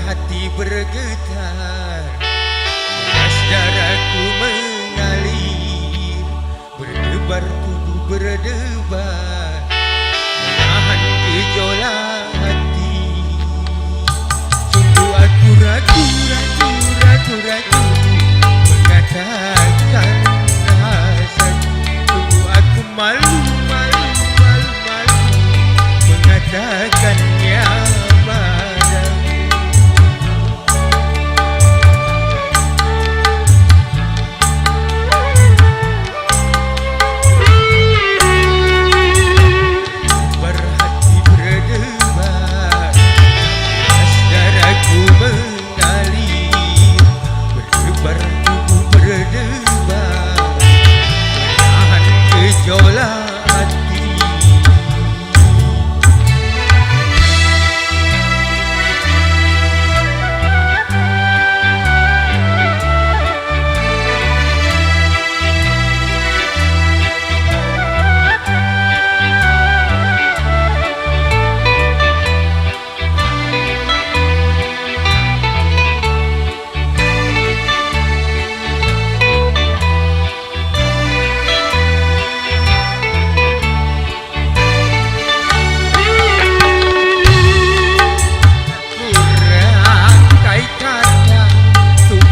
hati bergetar, deras darahku mengalir, berdebar tubuh berdebar, menahan gejolak hati. Sungguh aku ragu mengatakan rasaku. Sungguh aku malu mengatakannya padamu. Berhati berdebar, deras darahku mengalir, berdebar tubuh berdebar, menahan gejolak hati.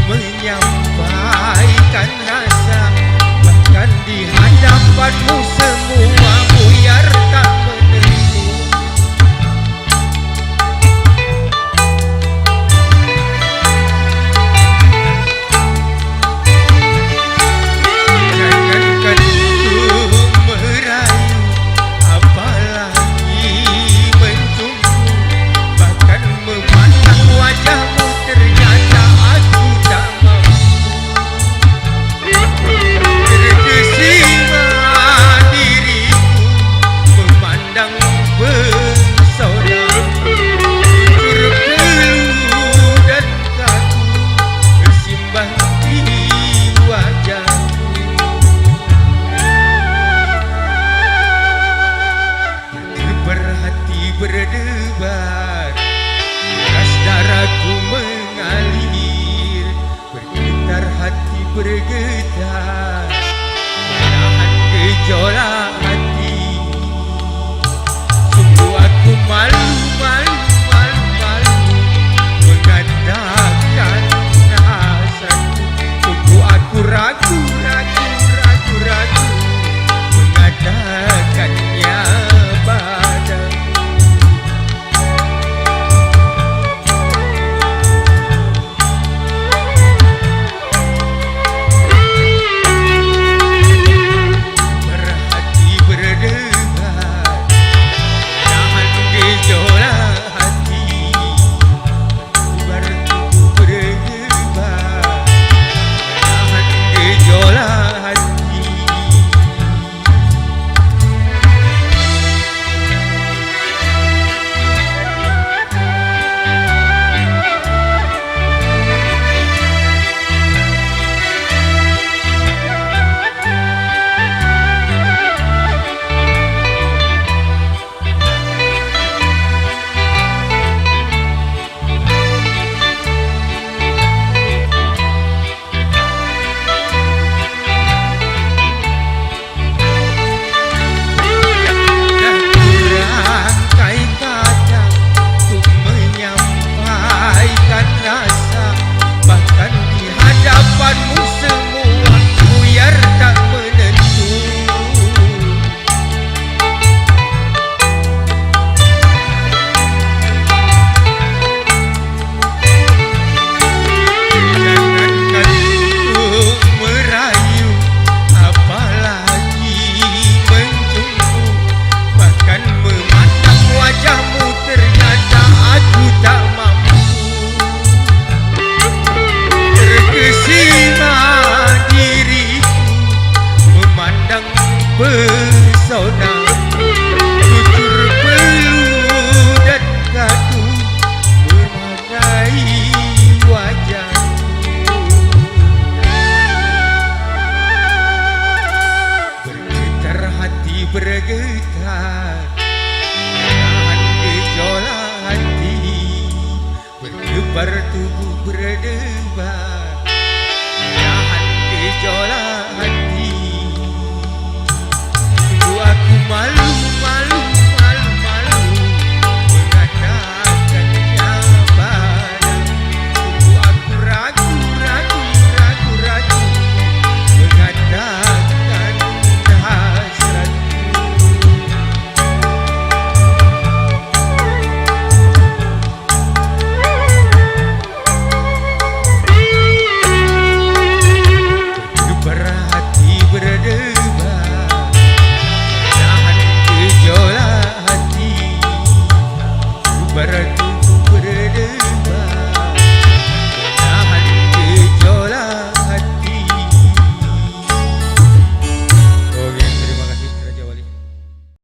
Menyampaikan rasa, bahkan di hadapanmu semua buyar tak menentu. Jangankan ku merayu, apalagi mencumbu, bahkan memandang wajahmu ternyata aku tak mampu. Terkesima diriku memandang pesona, unsur pilu dan kaku bersimbah di wajahmu. Berhati berdebar, deras darahku mengalir, bergetar hati bergetar, menahan gejolak hati. Sungguh aku malu mengatakan rasaku. Sungguh aku ragu mengatakannya padamu. Berhati bertubuh